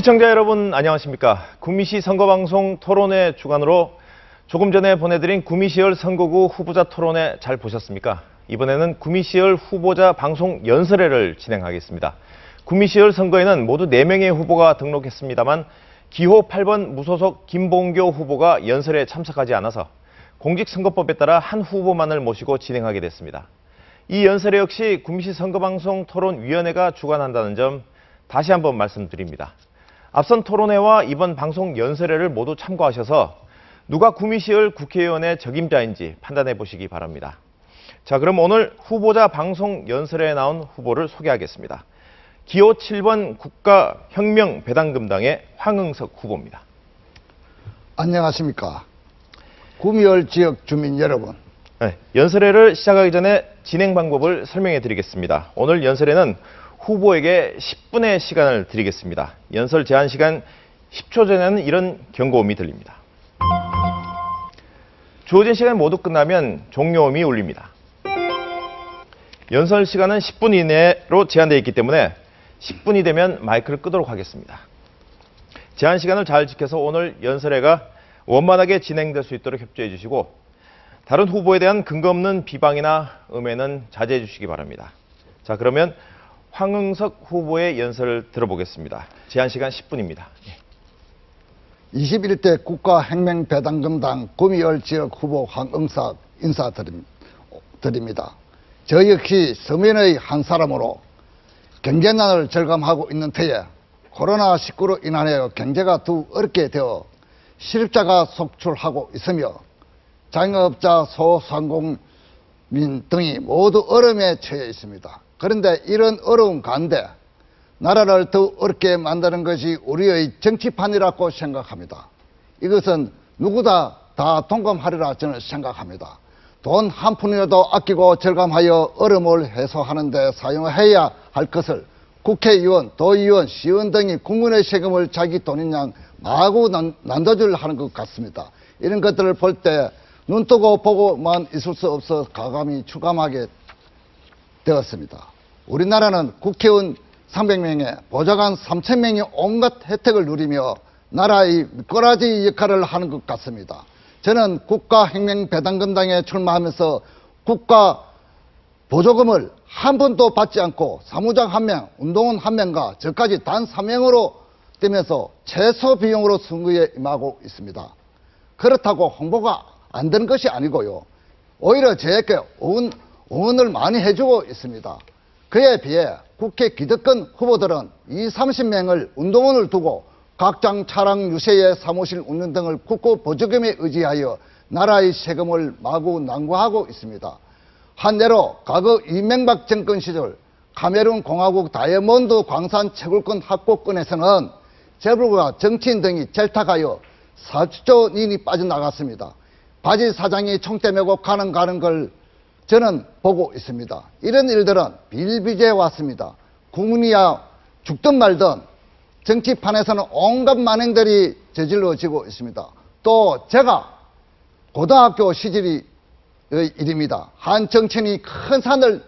시청자 여러분 안녕하십니까. 구미시 선거방송 토론회 주간으로 조금 전에 보내드린 구미시열 선거구 후보자 토론회 잘 보셨습니까? 이번에는 구미시열 후보자 방송 연설회를 진행하겠습니다. 구미시열 선거에는 모두 4명의 후보가 등록했습니다만 기호 8번 무소속 김봉교 후보가 연설에 참석하지 않아서 공직선거법에 따라 한 후보만을 모시고 진행하게 됐습니다. 이 연설회 역시 구미시 선거방송 토론위원회가 주관한다는 점 다시 한번 말씀드립니다. 앞선 토론회와 이번 방송 연설회를 모두 참고하셔서 누가 구미시열 국회의원의 적임자인지 판단해 보시기 바랍니다. 자, 그럼 오늘 후보자 방송 연설회에 나온 후보를 소개하겠습니다. 기호 7번 국가혁명배당금당의 황응석 후보입니다. 안녕하십니까. 구미열 지역 주민 여러분. 네, 연설회를 시작하기 전에 진행 방법을 설명해 드리겠습니다. 오늘 연설회는 후보에게 10분의 시간을 드리겠습니다. 연설 제한 시간 10초 전에는 이런 경고음이 들립니다. 주어진 시간 모두 끝나면 종료음이 울립니다. 연설 시간은 10분 이내로 제한되어 있기 때문에 10분이 되면 마이크를 끄도록 하겠습니다. 제한 시간을 잘 지켜서 오늘 연설회가 원만하게 진행될 수 있도록 협조해 주시고 다른 후보에 대한 근거 없는 비방이나 음해는 자제해 주시기 바랍니다. 자, 그러면 황응석 후보의 연설을 들어보겠습니다. 제한 시간 10분입니다. 21대 국가혁명배당금당 구미열 지역 후보 황응석 인사드립니다. 저 역시 서민의 한 사람으로 경제난을 절감하고 있는 터에 코로나19로 인하여 경제가 더욱 어렵게 되어 실업자가 속출하고 있으며 자영업자, 소상공인 등이 모두 어려움에 처해 있습니다. 그런데 이런 어려운 가운데 나라를 더 어렵게 만드는 것이 우리의 정치판이라고 생각합니다. 이것은 누구나 다 동감하리라 저는 생각합니다. 돈 한 푼이라도 아끼고 절감하여 어려움을 해소하는 데 사용해야 할 것을 국회의원, 도의원, 시의원 등이 국민의 세금을 자기 돈인 양 마구 난도질 하는 것 같습니다. 이런 것들을 볼 때 눈 뜨고 보고만 있을 수 없어 가감히 추감하게 되었습니다. 우리나라는 국회의원 300명에 보좌관 3000명이 온갖 혜택을 누리며 나라의 미꾸라지 역할을 하는 것 같습니다. 저는 국가혁명배당금당에 출마하면서 국가 보조금을 한 번도 받지 않고 사무장 1명, 운동원 1명과 저까지 단 3명으로 되면서 최소 비용으로 선거에 임하고 있습니다. 그렇다고 홍보가 안 되는 것이 아니고요. 오히려 저에게 응원을 많이 해주고 있습니다. 그에 비해 국회 기득권 후보들은 20-30명을 운동원을 두고 각장 차량 유세에 사무실 운영 등을 국고 보조금에 의지하여 나라의 세금을 마구 낭비하고 있습니다. 한예로 과거 이명박 정권 시절 카메룬 공화국 다이아몬드 광산 채굴권 확보권에서는 재벌과 정치인 등이 결탁하여 4조 원이 빠져나갔습니다. 바지 사장이 총대 메고 가는 걸 저는 보고 있습니다. 이런 일들은 비일비재해 왔습니다. 국민이야 죽든 말든 정치판에서는 온갖 만행들이 저질러지고 있습니다. 또 제가 고등학교 시절의 일입니다. 한 정치인이 큰 산을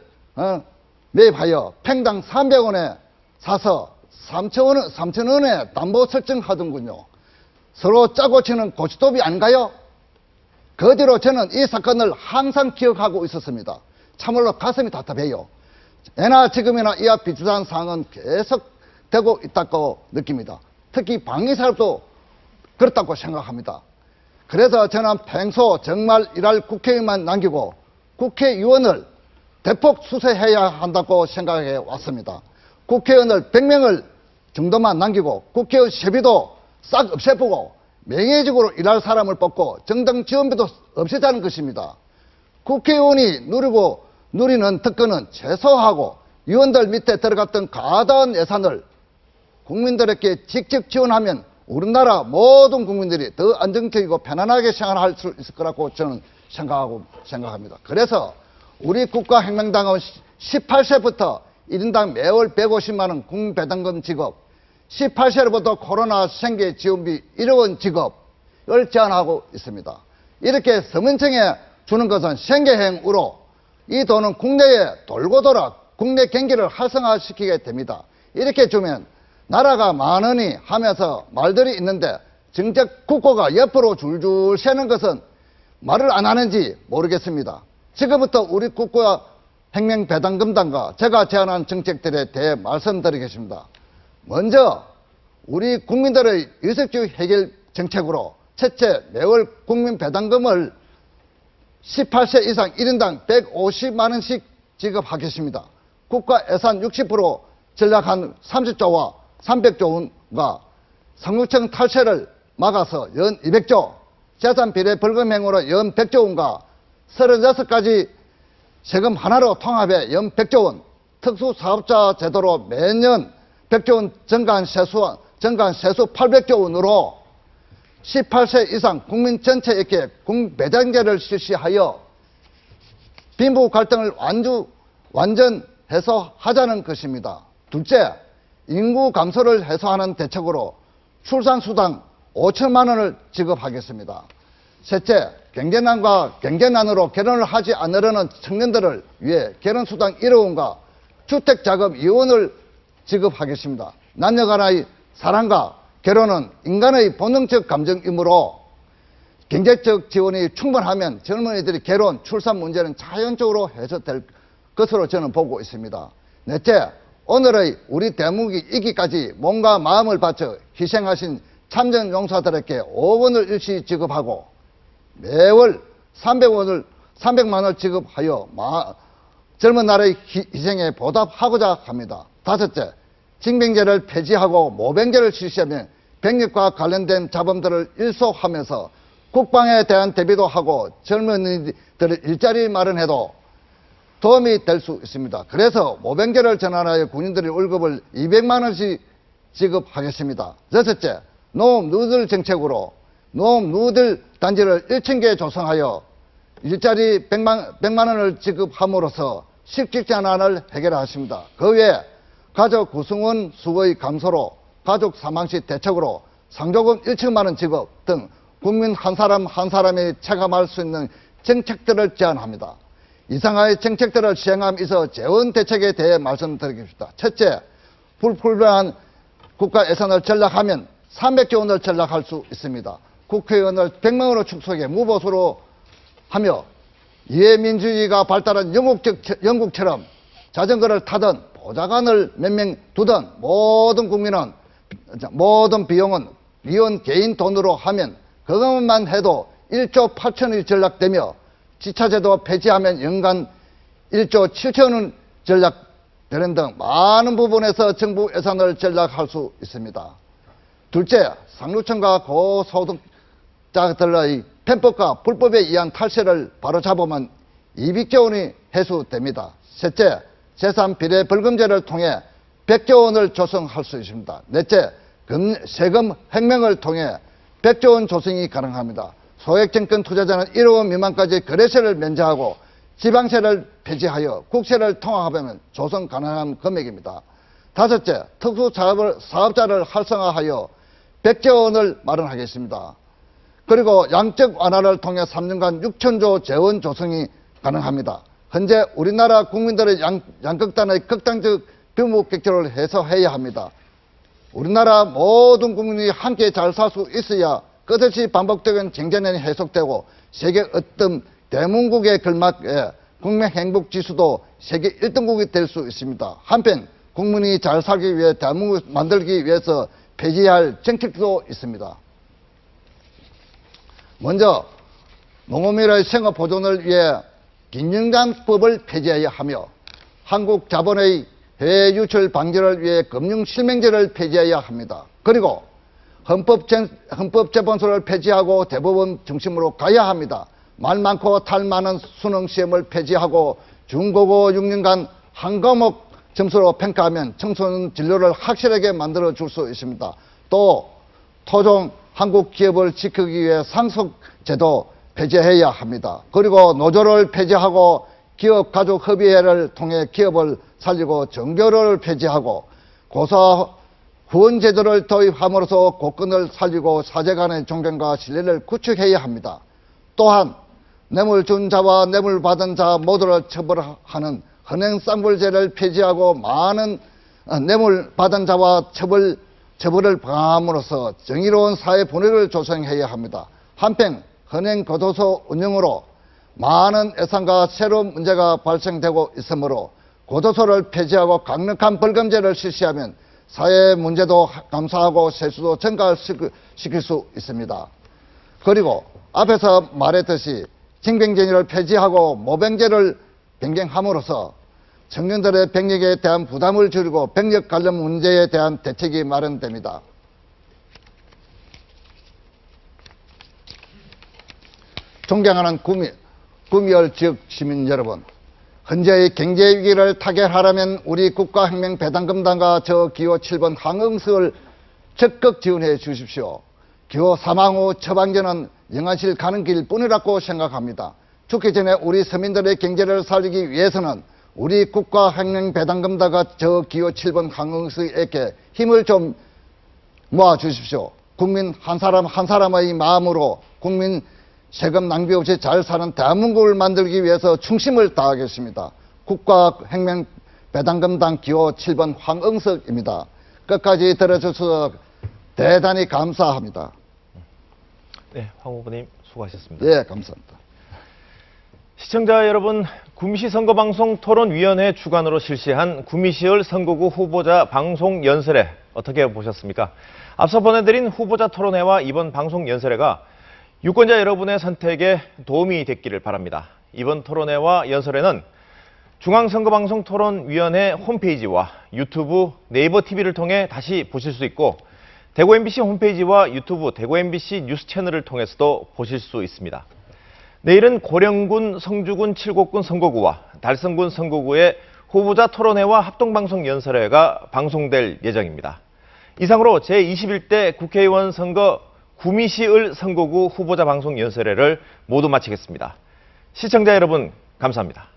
매입하여 팽당 300원에 사서 3,000원에 담보 설정하던군요. 서로 짜고 치는 고스톱이 아닌가요? 그 뒤로 저는 이 사건을 항상 기억하고 있었습니다. 참으로 가슴이 답답해요. 예나 지금이나 이와 비슷한 상황은 계속 되고 있다고 느낍니다. 특히 방위산업도 그렇다고 생각합니다. 그래서 저는 평소 정말 일할 국회의원만 남기고 국회의원을 대폭 수세해야 한다고 생각해 왔습니다. 국회의원을 100명을 정도만 남기고 국회의원 세비도 싹 없애보고 명예직으로 일할 사람을 뽑고 정당 지원비도 없애자는 것입니다. 국회의원이 누리는 특권은 최소화하고 의원들 밑에 들어갔던 가다한 예산을 국민들에게 직접 지원하면 우리나라 모든 국민들이 더 안정적이고 편안하게 생활할 수 있을 거라고 저는 생각합니다. 그래서 우리 국가혁명당은 18세부터 1인당 매월 150만 원 국민배당금 지급, 18세로부터 코로나 생계 지원비 1억 원 지급을 제안하고 있습니다. 이렇게 서민층에 주는 것은 생계행위로 이 돈은 국내에 돌고 돌아 국내 경기를 활성화시키게 됩니다. 이렇게 주면 나라가 많으니 하면서 말들이 있는데 정책 국고가 옆으로 줄줄 새는 것은 말을 안 하는지 모르겠습니다. 지금부터 우리 국가 혁명배당금단과 제가 제안한 정책들에 대해 말씀드리겠습니다. 먼저 우리 국민들의 의식주 해결 정책으로 첫째, 매월 국민배당금을 18세 이상 1인당 150만 원씩 지급하겠습니다. 국가 예산 60% 전략한 30조와 300조 원과 상류층 탈세를 막아서 연 200조, 재산 비례 벌금 행위로 연 100조 원과 36가지 세금 하나로 통합해 연 100조 원, 특수사업자 제도로 매년 100조 원 정관 세수 800조 원으로 18세 이상 국민 전체에게 국배당제를 실시하여 빈부 갈등을 완전 해소하자는 것입니다. 둘째, 인구 감소를 해소하는 대책으로 출산수당 5천만 원을 지급하겠습니다. 셋째, 경제난과 경제난으로 결혼을 하지 않으려는 청년들을 위해 결혼수당 1억 원과 주택자금 2원을 지급하겠습니다. 남녀간의 사랑과 결혼은 인간의 본능적 감정이므로 경제적 지원이 충분하면 젊은이들이 결혼, 출산 문제는 자연적으로 해소될 것으로 저는 보고 있습니다. 넷째, 오늘의 우리 대한민국이 이기까지 몸과 마음을 바쳐 희생하신 참전용사들에게 5억 원을 일시 지급하고 매월 300만 원을 지급하여 젊은 날의 희생에 보답하고자 합니다. 다섯째, 징병제를 폐지하고 모병제를 실시하며 병력과 관련된 자본들을 일소하면서 국방에 대한 대비도 하고 젊은이들의 일자리 마련해도 도움이 될 수 있습니다. 그래서 모병제를 전환하여 군인들의 월급을 200만 원씩 지급하겠습니다. 여섯째, 노업 누들 정책으로 노업 누들 단지를 1,000개 조성하여 일자리 100만 원을 지급함으로써 식직전환을 해결하십니다. 그 외에 가족 구성원 수의 감소로 가족 사망 시 대책으로 상조금 1천만 원 지급 등 국민 한 사람 한 사람이 체감할 수 있는 정책들을 제안합니다. 이상의 정책들을 시행함에서 재원 대책에 대해 말씀드리겠습니다. 첫째, 불필요한 국가 예산을 전락하면 300조 원을 전락할 수 있습니다. 국회의원을 100명으로 축소해 무보수로 하며 이해민주주의가 발달한 영국처럼 자전거를 타든 보좌관을 몇 명 두든 모든 비용은 위원 개인 돈으로 하면 그것만 해도 1조 8천원이 전락되며 지차제도 폐지하면 연간 1조 7천원 전락되는 등 많은 부분에서 정부 예산을 전락할 수 있습니다. 둘째, 상류층과 고소득자들의 편법과 불법에 의한 탈세를 바로잡으면 200조 원이 해소됩니다. 셋째, 재산 비례 벌금제를 통해 100조 원을 조성할 수 있습니다. 넷째, 세금 혁명을 통해 100조 원 조성이 가능합니다. 소액증권 투자자는 1억 원 미만까지 거래세를 면제하고 지방세를 폐지하여 국세를 통합하면 조성 가능한 금액입니다. 다섯째, 특수사업자를 활성화하여 100조 원을 마련하겠습니다. 그리고 양적 완화를 통해 3년간 6천조 재원 조성이 가능합니다. 현재 우리나라 국민들의 양극단의 극단적 빈부격차를 해소해야 합니다. 우리나라 모든 국민이 함께 잘 살 수 있어야 끝없이 반복되는 경제난이 해소되고 세계 어떤 대문국에 걸맞게 국민 행복 지수도 세계 1등국이 될 수 있습니다. 한편 국민이 잘 살기 위해 대한민국을 만들기 위해서 폐지할 정책도 있습니다. 먼저 농업인의 생업 보존을 위해 김영란법을 폐지해야 하며 한국 자본의 해외 유출 방지를 위해 금융실명제를 폐지해야 합니다. 그리고 헌법재판소를 폐지하고 대법원 중심으로 가야 합니다. 말 많고 탈 많은 수능시험을 폐지하고 중고고 6년간 한 과목 점수로 평가하면 청소년 진로를 확실하게 만들어 줄 수 있습니다. 또 토종 한국 기업을 지키기 위해 상속제도 폐지해야 합니다. 그리고 노조를 폐지하고 기업 가족 협의회를 통해 기업을 살리고 정교를 폐지하고 고사 후원 제도를 도입함으로써 고건을 살리고 사제 간의 존경과 신뢰를 구축해야 합니다. 또한 뇌물 준 자와 뇌물 받은 자 모두를 처벌하는 현행쌍불제를 폐지하고 많은 뇌물 받은 자와 처벌을 방함으로써 정의로운 사회 분위기를 조성해야 합니다. 한편 현행 교도소 운영으로 많은 예산과 새로운 문제가 발생되고 있으므로 교도소를 폐지하고 강력한 벌금제를 실시하면 사회 문제도 감소하고 세수도 증가시킬 수 있습니다. 그리고 앞에서 말했듯이 징병제를 폐지하고 모병제를 변경함으로써 청년들의 병력에 대한 부담을 줄이고 병력 관련 문제에 대한 대책이 마련됩니다. 존경하는 구미을 지역 시민 여러분, 현재의 경제 위기를 타결하려면 우리 국가혁명배당금단과 저 기호 7번 항응석을 적극 지원해 주십시오. 기호 사망 후 처방전은 영안실 가는 길뿐이라고 생각합니다. 죽기 전에 우리 서민들의 경제를 살리기 위해서는 우리 국가혁명배당금단과 저 기호 7번 항응석에게 힘을 좀 모아 주십시오. 국민 한 사람 한 사람의 마음으로 국민 세금 낭비 없이 잘 사는 대한민국을 만들기 위해서 충심을 다하겠습니다. 국가혁명배당금단 기호 7번 황응석입니다. 끝까지 들어주셔서 대단히 감사합니다. 네, 황 후보님 수고하셨습니다. 예, 감사합니다. 시청자 여러분, 구미시 선거방송 토론위원회 주관으로 실시한 구미시을 선거구 후보자 방송 연설회 어떻게 보셨습니까? 앞서 보내드린 후보자 토론회와 이번 방송 연설회가 유권자 여러분의 선택에 도움이 됐기를 바랍니다. 이번 토론회와 연설회는 중앙선거방송 토론위원회 홈페이지와 유튜브, 네이버 TV를 통해 다시 보실 수 있고 대구 MBC 홈페이지와 유튜브, 대구 MBC 뉴스 채널을 통해서도 보실 수 있습니다. 내일은 고령군, 성주군, 칠곡군 선거구와 달성군 선거구의 후보자 토론회와 합동방송 연설회가 방송될 예정입니다. 이상으로 제21대 국회의원 선거 구미시을 선거구 후보자 방송 연설회를 모두 마치겠습니다. 시청자 여러분, 감사합니다.